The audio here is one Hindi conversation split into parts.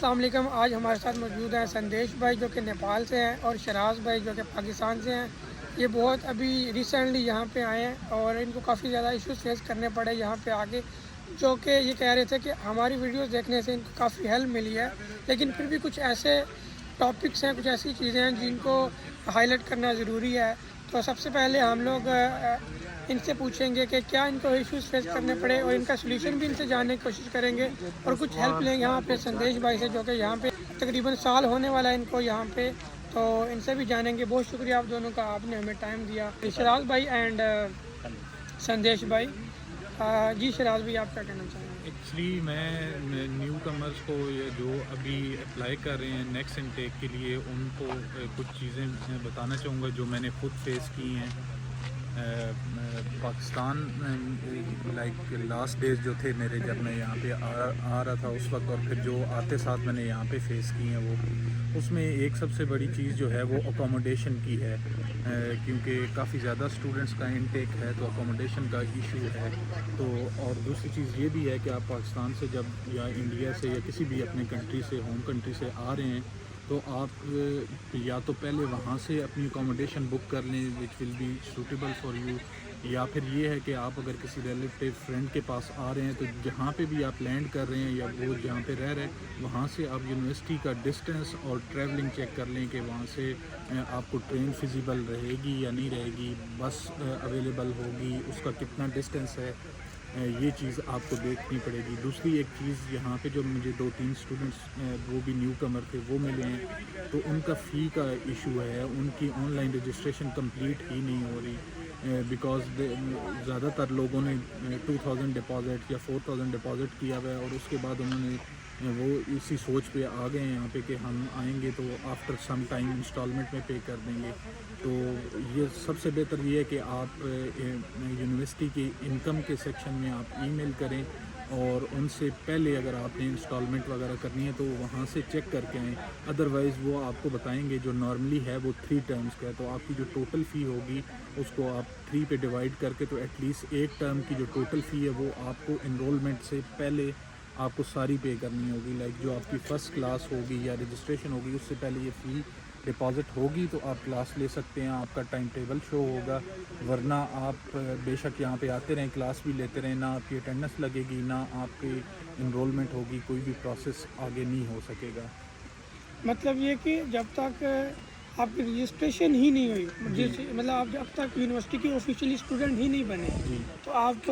अस्सलाम वालेकुम। आज हमारे साथ मौजूद हैं संदेश भाई जो कि नेपाल से हैं और शराज भाई जो कि पाकिस्तान से हैं। ये बहुत अभी रिसेंटली यहाँ पे आए हैं और इनको काफ़ी ज़्यादा इश्यूज फेस करने पड़े यहाँ पे आके, जो कि ये कह रहे थे कि हमारी वीडियोस देखने से इनको काफ़ी हेल्प मिली है, लेकिन फिर भी कुछ ऐसे टॉपिक्स हैं, कुछ ऐसी चीज़ें हैं जिनको हाईलाइट करना ज़रूरी है। तो सबसे पहले हम लोग इनसे पूछेंगे कि क्या इनको इश्यूज फेस करने पड़े और इनका सोल्यूशन भी इनसे जानने की कोशिश करेंगे और कुछ हेल्प लेंगे यहाँ पे संदेश भाई से, जो कि यहाँ पे तकरीबन साल होने वाला है इनको यहाँ पे। तो इनसे भी जानेंगे। बहुत शुक्रिया आप दोनों का, आपने हमें टाइम दिया, शराज भाई एंड संदेश भाई। जी शराज भाई, आप क्या कहना चाहेंगे? एक्चुअली मैं न्यू कमर्स को ये जो अभी अप्लाई कर रहे हैं नेक्स्ट इनटेक के लिए, उनको कुछ चीज़ें बताना चाहूँगा जो मैंने खुद फेस की हैं। पाकिस्तान लाइक लास्ट डेज जो थे मेरे, जब मैं यहाँ पे आ रहा था उस वक्त, और फिर जो आते साथ मैंने यहाँ पे फेस की हैं, वो उसमें एक सबसे बड़ी चीज़ जो है वो अकोमोडेशन की है, क्योंकि काफ़ी ज़्यादा स्टूडेंट्स का इनटेक है तो अकोमोडेशन का इशू है। तो और दूसरी चीज़ ये भी है कि आप पाकिस्तान से जब या इंडिया से या किसी भी अपने कंट्री से, होम कंट्री से आ रहे हैं, तो आप या तो पहले वहाँ से अपनी अकोमोडेशन बुक कर लें which will be suitable for you, या फिर ये है कि आप अगर किसी रिलेटिव फ्रेंड के पास आ रहे हैं तो जहाँ पे भी आप लैंड कर रहे हैं या वो जहाँ पे रह रहे हैं वहाँ से आप यूनिवर्सिटी का डिस्टेंस और ट्रैवलिंग चेक कर लें कि वहाँ से आपको ट्रेन फिजिबल रहेगी या नहीं रहेगी, बस अवेलेबल होगी, उसका कितना डिस्टेंस है, ये चीज़ आपको देखनी पड़ेगी। दूसरी एक चीज़, यहाँ पे जो मुझे 2-3 स्टूडेंट्स वो भी न्यू कमर थे वो मिले हैं, तो उनका फ़ी का इशू है, उनकी ऑनलाइन रजिस्ट्रेशन कंप्लीट ही नहीं हो रही, बिकॉज़ ज़्यादातर लोगों ने 2000 डिपॉज़िट या 4000 डिपॉज़िट किया हुआ है और उसके बाद उन्होंने वो इसी सोच पे आ गए हैं यहाँ पे कि हम आएंगे तो आफ्टर सम टाइम इंस्टॉलमेंट में पे कर देंगे। तो ये सबसे बेहतर ये है कि आप यूनिवर्सिटी की इनकम के सेक्शन में आप ईमेल करें और उनसे पहले अगर आपने इंस्टॉलमेंट वगैरह करनी है तो वहाँ से चेक करके आएँ। अदरवाइज़ वो आपको बताएंगे जो नॉर्मली है वो 3 टर्म्स का है, तो आपकी जो टोटल फ़ी होगी उसको आप 3 पे डिवाइड करके, तो एटलीस्ट एक टर्म की जो टोटल फ़ी है वो आपको इनरोलमेंट से पहले आपको सारी पे करनी होगी। लाइक जो आपकी फ़र्स्ट क्लास होगी या रजिस्ट्रेशन होगी उससे पहले ये फ़ी डिपॉज़िट होगी तो आप क्लास ले सकते हैं, आपका टाइम टेबल शो होगा। वरना आप बेशक यहाँ पे आते रहें, क्लास भी लेते रहें, ना आपकी अटेंडेंस लगेगी, ना आपकी इनरोलमेंट होगी, कोई भी प्रोसेस आगे नहीं हो सकेगा। मतलब ये कि जब तक आपकी रजिस्ट्रेशन ही नहीं हुई, जैसे मतलब आप जब तक यूनिवर्सिटी के ऑफिशियली स्टूडेंट ही नहीं बने जी, तो आप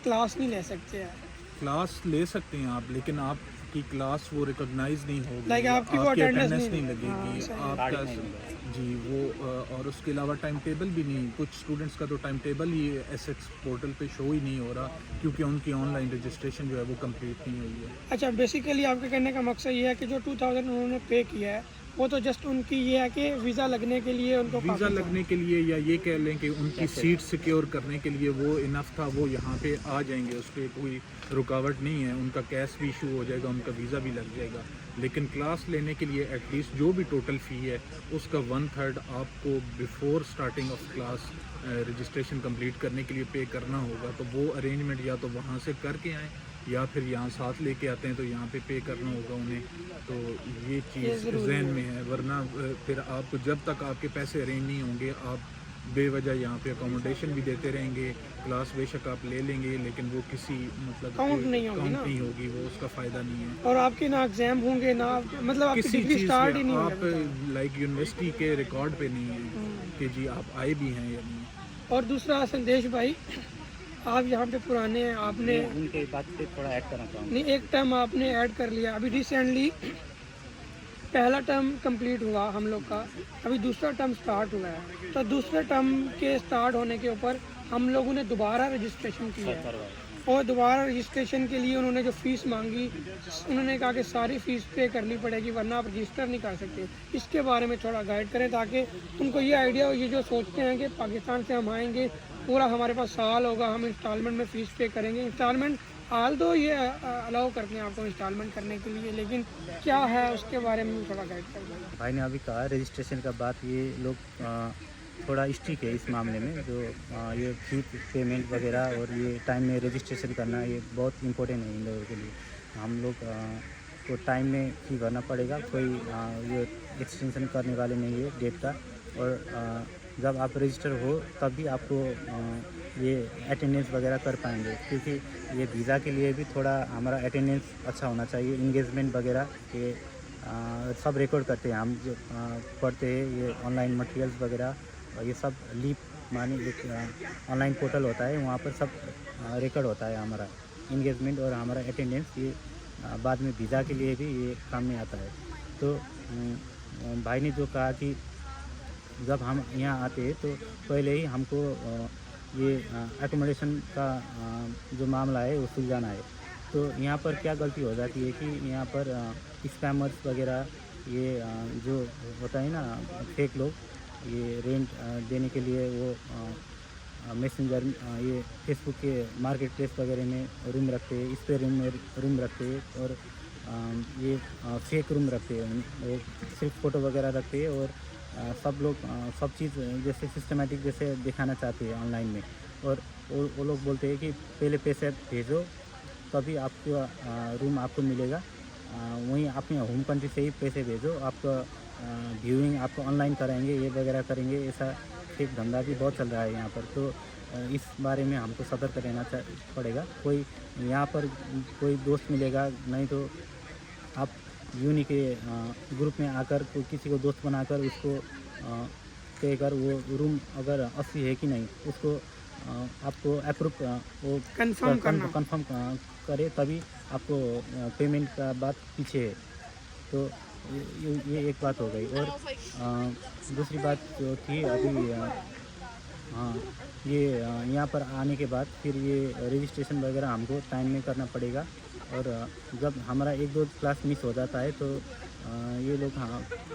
क्लास नहीं ले सकते हैं। क्लास ले सकते हैं आप, लेकिन आपकी क्लास वो रिकॉग्नाइज नहीं होगी, लाइक आपकी वो आपकी अटेंडेंस अटेंडेंस नहीं हाँ, लगेगी, सही है। आपका जी वो और उसके अलावा टाइम टेबल भी नहीं, कुछ स्टूडेंट्स का तो टाइम टेबल ही एसएक्स पोर्टल पे शो ही नहीं हो रहा क्योंकि उनकी ऑनलाइन रजिस्ट्रेशन जो है वो कंप्लीट नहीं हुई है। अच्छा, बेसिकली आपके कहने का मकसद ये है कि जो 2000 उन्होंने पे किया है वो तो जस्ट उनकी ये है कि वीज़ा लगने के लिए उनको वीज़ा काफ़ी था। लगने के लिए, या ये कह लें कि उनकी सीट सिक्योर करने के लिए वो इनफ था, वो यहाँ पे आ जाएंगे, उस पर कोई रुकावट नहीं है, उनका कैश भी इशू हो जाएगा, उनका वीज़ा भी लग जाएगा। लेकिन क्लास लेने के लिए एटलीस्ट जो भी टोटल फ़ी है उसका 1/3 आपको before starting of class registration complete करने के लिए पे करना होगा। तो वो अरेंजमेंट या तो वहाँ से करके आएँ या फिर यहाँ साथ लेके आते हैं तो यहाँ पे करना होगा उन्हें। तो ये चीज़ जहन में है, वरना फिर आपको जब तक आपके पैसे अरेंज नहीं होंगे आप बेवजह यहाँ पे अकोमोडेशन भी देते रहेंगे, क्लास बेशक आप ले लेंगे लेकिन वो किसी मतलब काउंट नहीं होगी काउंट ना, नहीं होगी, वो उसका फ़ायदा नहीं है। और आपके ना एग्जाम होंगे ना, मतलब आपकी किसी डिग्री चीज़ स्टार्ट में ही नहीं आप होगी। लाइक यूनिवर्सिटी के रिकॉर्ड पे नहीं है कि जी आप आए भी हैं या नहीं। और दूसरा संदेश भाई, आप यहाँ पे पुराने हैं, आपने उनके बात पे थोड़ा ऐड करना चाहूँगा। नहीं, एक टर्म आपने ऐड कर लिया, अभी रिसेंटली पहला टर्म कंप्लीट हुआ हम लोग का, अभी दूसरा टर्म स्टार्ट हुआ है। तो दूसरे टर्म के स्टार्ट होने के ऊपर हम लोगों ने दोबारा रजिस्ट्रेशन किया है और दोबारा रजिस्ट्रेशन के लिए उन्होंने जो फ़ीस मांगी, उन्होंने कहा कि सारी फ़ीस पे करनी पड़ेगी वरना आप रजिस्टर नहीं कर सकते। इसके बारे में थोड़ा गाइड करें ताकि उनको ये आइडिया हो, ये जो सोचते हैं कि पाकिस्तान से हम आएंगे, पूरा हमारे पास साल होगा, हम इंस्टॉलमेंट में फ़ीस पे करेंगे। इंस्टॉलमेंट हाल तो ये अलाउ करते हैं आपको इंस्टॉलमेंट करने के लिए, लेकिन क्या है उसके बारे में थोड़ा गाइड कर दें। भाई ने अभी कहा रजिस्ट्रेशन का बात, ये लोग थोड़ा स्ट्रिक्ट है इस मामले में, जो ये फी पेमेंट वगैरह और ये टाइम में रजिस्ट्रेशन करना ये बहुत इंपॉर्टेंट है इन लोगों के लिए। हम लोग आपको टाइम में फ़ी भरना पड़ेगा, कोई ये एक्सटेंशन करने वाले नहीं है डेट का। और जब आप रजिस्टर हो तब भी आपको ये अटेंडेंस वगैरह कर पाएंगे, क्योंकि ये वीज़ा के लिए भी थोड़ा हमारा अटेंडेंस अच्छा होना चाहिए, इंगेजमेंट वगैरह ये सब रिकॉर्ड करते हैं हम जो पढ़ते हैं, ये ऑनलाइन मटेरियल्स वगैरह और ये सब लीप माने एक ऑनलाइन पोर्टल होता है, वहाँ पर सब रिकॉर्ड होता है हमारा इंगेजमेंट और हमारा अटेंडेंस। ये बाद में वीज़ा के लिए भी ये काम में आता है। तो भाई ने जो कहा कि जब हम यहाँ आते हैं तो पहले ही हमको ये एकोमोडेशन का जो मामला है वो सुलझाना है। तो यहाँ पर क्या गलती हो जाती है कि यहाँ पर स्पैमर्स वगैरह ये जो होता है ना, फेक लोग ये रेंट देने के लिए वो मैसेंजर ये फेसबुक के मार्केट प्लेस वगैरह में रूम रखते हैं, इस पे रूम रखते हैं और ये फेक रूम रखते हैं, वो सिर्फ फ़ोटो वगैरह रखते हैं और सब लोग सब चीज़ जैसे सिस्टमेटिक जैसे दिखाना चाहते हैं ऑनलाइन में। और वो लोग बोलते हैं कि पहले पैसे भेजो तभी आपको रूम आपको मिलेगा, वहीं अपने होम कंट्री से ही पैसे भेजो, आपका व्यूइंग आपको ऑनलाइन कराएंगे, ये वगैरह करेंगे। ऐसा फेक धंधा भी बहुत चल रहा है यहाँ पर। तो इस बारे में हमको सतर्क रहना पड़ेगा। कोई यहाँ पर कोई दोस्त मिलेगा नहीं तो आप यूनी के ग्रुप में आकर कोई किसी को दोस्त बनाकर उसको कहकर वो रूम अगर असली है कि नहीं उसको आपको अप्रूव वो कंफर्म करे तभी आपको पेमेंट का बात पीछे है। तो ये एक बात हो गई। और दूसरी बात जो थी अभी हाँ, ये यहाँ पर आने के बाद फिर ये रजिस्ट्रेशन वगैरह हमको टाइम में करना पड़ेगा। और जब हमारा 1-2 क्लास मिस हो जाता है तो ये लोग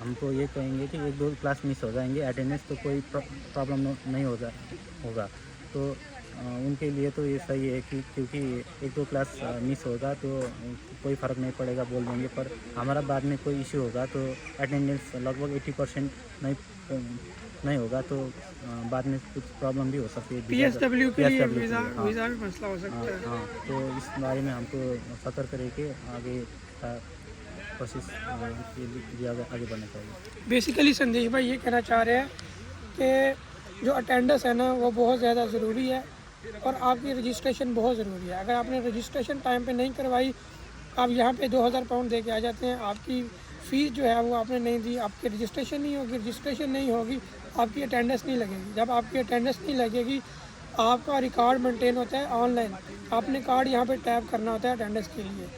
हमको ये कहेंगे कि 1-2 क्लास मिस हो जाएंगे, अटेंडेंस तो कोई प्रॉब्लम नहीं होगा। तो उनके लिए तो ये सही है कि क्योंकि 1-2 क्लास मिस होगा तो कोई फ़र्क नहीं पड़ेगा बोल देंगे, पर हमारा बाद में कोई इशू होगा तो अटेंडेंस लगभग 80% नहीं होगा तो बाद में कुछ प्रॉब्लम भी हो सकती है। PSW के लिए वीज़ा भी मसला हो सकता है। हाँ, तो इस बारे में हमको सतर्क रह के आगे का कोशिश आगे बढ़ना चाहिए। बेसिकली संदेश भाई ये कहना चाह रहे हैं कि जो अटेंडेंस है ना वो बहुत ज़्यादा ज़रूरी है और आपकी रजिस्ट्रेशन बहुत ज़रूरी है। अगर आपने रजिस्ट्रेशन टाइम पे नहीं करवाई, आप यहाँ पे 2000 पाउंड दे के आ जाते हैं, आपकी फ़ीस जो है वो आपने नहीं दी, आपकी रजिस्ट्रेशन नहीं होगी, रजिस्ट्रेशन नहीं होगी, आपकी अटेंडेंस नहीं लगेगी। जब आपकी अटेंडेंस नहीं लगेगी, आपका रिकॉर्ड मेंटेन होता है ऑनलाइन, आपने कार्ड यहाँ पे टैप करना होता है अटेंडेंस के लिए।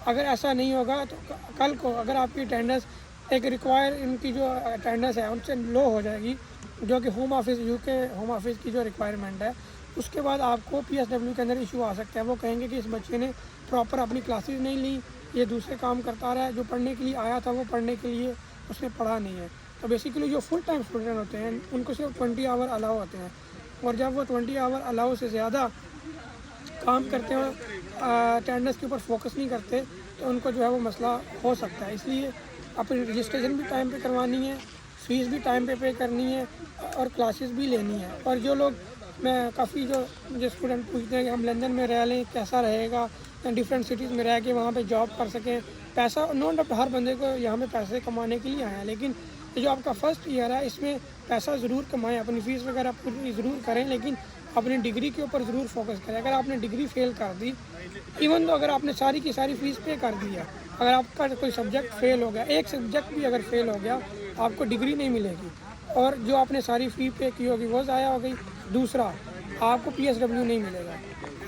अगर ऐसा नहीं होगा तो कल को अगर आपकी अटेंडेंस एक रिक्वायर इनकी जो अटेंडेंस है उनसे लो हो जाएगी, जो कि home office UK home office की जो रिक्वायरमेंट है, उसके बाद आपको PSW के अंदर इशू आ सकता है। वो कहेंगे कि इस बच्चे ने प्रॉपर अपनी क्लासेस नहीं ली, ये दूसरे काम करता रहा है, जो पढ़ने के लिए आया था वो पढ़ने के लिए उसने पढ़ा नहीं है। तो बेसिकली जो फुल टाइम स्टूडेंट होते हैं उनको सिर्फ 20 आवर अलाउ होते हैं, और जब वो 20 आवर अलाउ से ज़्यादा काम करते हैं, अटेंडेंस के ऊपर फोकस नहीं करते, तो उनको जो है वो मसला हो सकता है। इसलिए अपनी रजिस्ट्रेशन भी टाइम पे करवानी है, फ़ीस भी टाइम पे करनी है और क्लासेस भी लेनी है। और जो लोग मैं काफ़ी जो मुझे स्टूडेंट पूछते हैं कि हम लंदन में रह लें कैसा रहेगा, या डिफरेंट सिटीज़ में रह के वहाँ पे जॉब कर सकें, पैसा नो डाउट हर बंदे को यहाँ पे पैसे कमाने के लिए आया, लेकिन ये जो आपका फर्स्ट ईयर है इसमें पैसा ज़रूर कमाएं, अपनी फ़ीस वगैरह पूरी ज़रूर करें, लेकिन अपनी डिग्री के ऊपर ज़रूर फोकस करें। अगर आपने डिग्री फेल कर दी, इवन तो अगर आपने सारी की सारी फ़ीस पे कर दी है, अगर आपका कोई सब्जेक्ट फेल हो गया, एक सब्जेक्ट भी अगर फेल हो गया, आपको डिग्री नहीं मिलेगी और जो आपने सारी फ़ी पे की होगी वो ज़ाया हो गई। दूसरा, आपको PSW नहीं मिलेगा।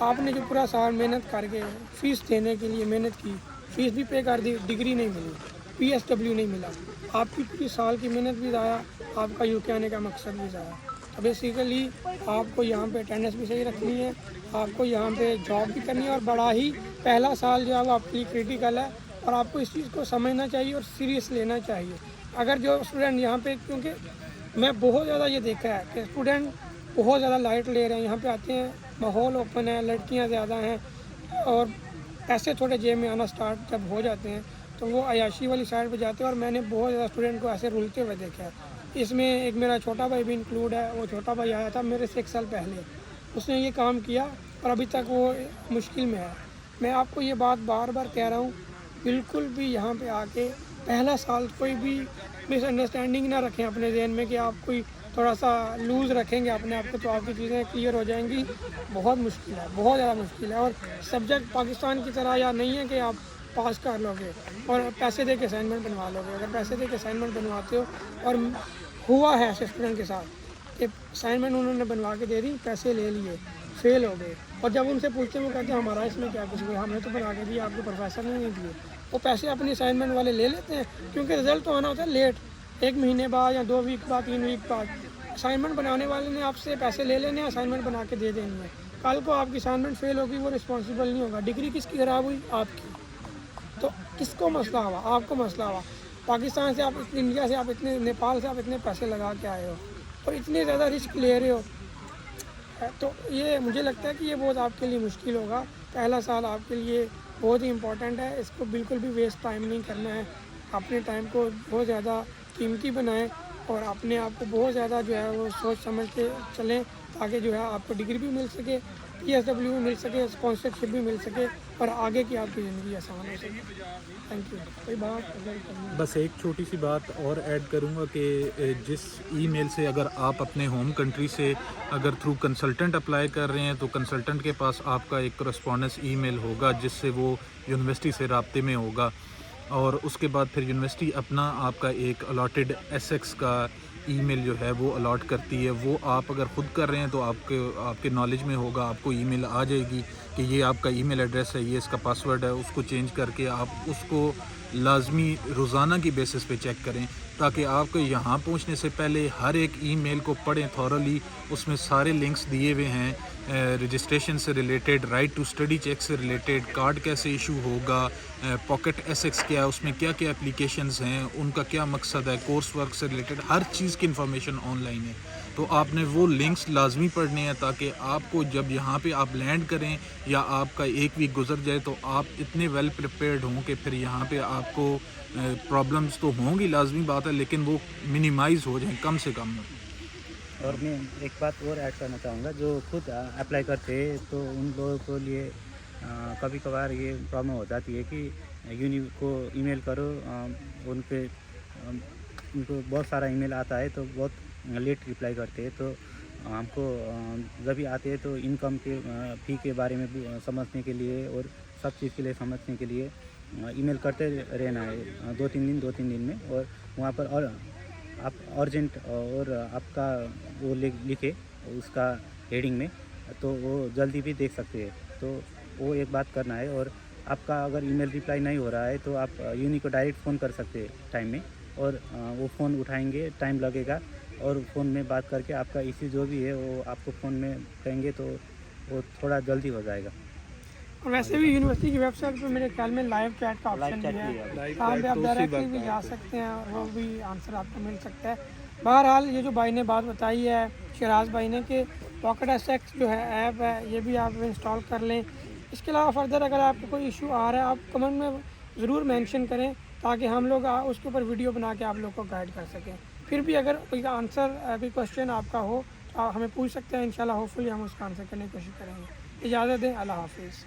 आपने जो पूरा साल मेहनत करके फ़ीस देने के लिए मेहनत की, फ़ीस भी पे कर दी, डिग्री नहीं मिली, PSW नहीं मिला, आपकी पूरी साल की मेहनत भी ज़ाया, आपका यूके आने का मकसद भी ज़ाया। तो बेसिकली आपको यहाँ पे अटेंडेंस भी सही रखनी है, आपको यहाँ पे जॉब भी करनी है, और बड़ा ही पहला साल जो है वो आपके लिए क्रिटिकल है और आपको इस चीज़ को समझना चाहिए और सीरियस लेना चाहिए। अगर जो स्टूडेंट यहाँ पे, क्योंकि मैं बहुत ज़्यादा ये देखा है कि स्टूडेंट बहुत ज़्यादा लाइट ले रहे हैं, यहाँ पे आते हैं, माहौल ओपन है, लड़कियाँ ज़्यादा हैं और पैसे थोड़े जेब में आना स्टार्ट जब हो जाते हैं तो वो अयाशी वाली साइड पे जाते हैं, और मैंने बहुत ज़्यादा स्टूडेंट को ऐसे रुलते हुए देखा है। इसमें एक मेरा छोटा भाई भी इंक्लूड है। वो छोटा भाई आया था मेरे से 1 साल पहले, उसने ये काम किया और अभी तक वो मुश्किल में है। मैं आपको ये बात बार बार कह रहा हूँ बिल्कुल भी यहाँ पे आके पहला साल कोई भी मिसअंडरस्टैंडिंग ना रखें अपने जहन में कि आप कोई थोड़ा सा लूज़ रखेंगे अपने आप को तो आपकी चीज़ें क्लियर हो जाएंगी। बहुत मुश्किल है, बहुत ज़्यादा मुश्किल है। और सब्जेक्ट पाकिस्तान की तरह या नहीं है कि आप पास कर लोगे और पैसे दे के असाइनमेंट बनवा लोगे। अगर पैसे दे के असाइनमेंट बनवाते हो, और हुआ है ऐसे स्टूडेंट के साथ कि असाइनमेंट उन्होंने बनवा के दे दी, पैसे ले लिए, फेल हो गए, और जब उनसे पूछते हैं वो कहते हैं हमारा इसमें क्या कसूर है, हमने तो बना के दिया, आपके प्रोफेसर ने नहीं दिए। वो पैसे अपनी असाइनमेंट वाले ले लेते हैं, क्योंकि रिज़ल्ट तो आना होता है लेट, 1 महीने बाद या 2 वीक बाद, 3 वीक बाद। असाइनमेंट बनाने वाले ने आपसे पैसे ले लेने, असाइनमेंट बना के दे देनी है। कल को आपकी असाइनमेंट फेल होगी, वो रिस्पॉन्सिबल नहीं होगा। डिग्री किसकी ख़राब हुई? आपकी। तो किसको मसला हुआ? आपको मसला हुआ। पाकिस्तान से आप, इंडिया से आप इतने, नेपाल से आप इतने पैसे लगा के आए हो और इतने ज़्यादा रिस्क ले रहे हो, तो ये मुझे लगता है कि ये बहुत आपके लिए मुश्किल होगा। पहला साल आपके लिए बहुत ही इम्पोर्टेंट है, इसको बिल्कुल भी वेस्ट टाइम नहीं करना है। अपने टाइम को बहुत ज़्यादा कीमती बनाएं और अपने आप को बहुत ज़्यादा जो है वो सोच समझ के चलें, ताकि जो है आपको डिग्री भी मिल सके, PSW भी मिल सके, स्पॉन्सरशिप भी मिल सके और आगे की आपकी ज़िंदगी आसान हो सके। Thank you. कोई बात अगर करनी है? बस एक छोटी सी बात और ऐड करूँगा कि जिस ईमेल से अगर आप अपने होम कंट्री से अगर थ्रू कंसल्टेंट अप्लाई कर रहे हैं तो कंसल्टेंट के पास आपका एक करस्पॉन्डेंस ईमेल होगा जिससे वो यूनिवर्सिटी से राब्ते में होगा, और उसके बाद फिर यूनिवर्सिटी अपना आपका एक अलॉटेड एसेक्स का ईमेल जो है वो अलॉट करती है। वो आप अगर ख़ुद कर रहे हैं तो आपके नॉलेज में होगा, आपको ईमेल आ जाएगी कि ये आपका ईमेल एड्रेस है, ये इसका पासवर्ड है। उसको चेंज करके आप उसको लाजमी रोज़ाना की बेसिस पे चेक करें, ताकि आपको यहाँ पहुँचने से पहले हर एक ईमेल को पढ़ें थॉरली। उसमें सारे लिंक्स दिए हुए हैं, रजिस्ट्रेशन से related, right to study check से रिलेटेड, कार्ड कैसे इशू होगा, पॉकेट एसेक्स क्या है, उसमें क्या क्या एप्लीकेशंस हैं, उनका क्या मकसद है, कोर्स वर्क से रिलेटेड हर चीज़ की इन्फॉर्मेशन ऑनलाइन है। तो आपने वो लिंक्स लाजमी पढ़ने हैं, ताकि आपको जब यहाँ पे आप लैंड करें या आपका 1 वीक गुजर जाए तो आप इतने वेल प्रिपेयर्ड हों कि फिर यहाँ पे आपको प्रॉब्लम्स तो होंगी, लाजमी बात है, लेकिन वो मिनिमाइज़ हो जाएं कम से कम। और मैं एक बात और ऐड करना चाहूँगा, जो खुद अप्लाई करते हैं तो उन लोगों को लिए कभी कभार ये प्रॉब्लम हो जाती है कि यूनि को ईमेल करो, उनको बहुत सारा ईमेल आता है तो बहुत लेट रिप्लाई करते हैं। तो हमको जब भी आते हैं तो इनकम के फ़ी के बारे में भी समझने के लिए और सब चीज़ के लिए समझने के लिए ईमेल करते रहना है 2-3 दिन में। और वहाँ पर और आप अर्जेंट और आपका वो लिखे उसका हेडिंग में, तो वो जल्दी भी देख सकते हैं। तो वो एक बात करना है। और आपका अगर ईमेल रिप्लाई नहीं हो रहा है तो आप यूनी को डायरेक्ट फ़ोन कर सकते हैं टाइम में, और वो फ़ोन उठाएंगे, टाइम लगेगा, और फ़ोन में बात करके आपका इश्यू जो भी है वो आपको फ़ोन में कहेंगे तो वो थोड़ा जल्दी हो जाएगा। और वैसे भी यूनिवर्सिटी की वेबसाइट पर मेरे ख्याल में लाइव चैट का ऑप्शन भी है, वहाँ पे आप डायरेक्टली भी जा सकते हैं और वो भी आंसर आपको मिल सकता है। बहरहाल ये जो भाई ने बात बताई है, शराज भाई ने, कि पॉकेट एसेक्स जो है ऐप है, ये भी आप इंस्टॉल कर लें। इसके अलावा फर्दर अगर आपको कोई इशू आ रहा है आप कमेंट में ज़रूर मेंशन करें, ताकि हम लोग उसके ऊपर वीडियो बना के आप लोग को गाइड कर सकें। फिर भी अगर कोई आंसर, कोई क्वेश्चन आपका हो तो आप हमें पूछ सकते हैं। इंशाल्लाह होपफुली हम उसका आंसर करने की कोशिश करेंगे। इजाज़त दें, अल्लाह हाफिज़।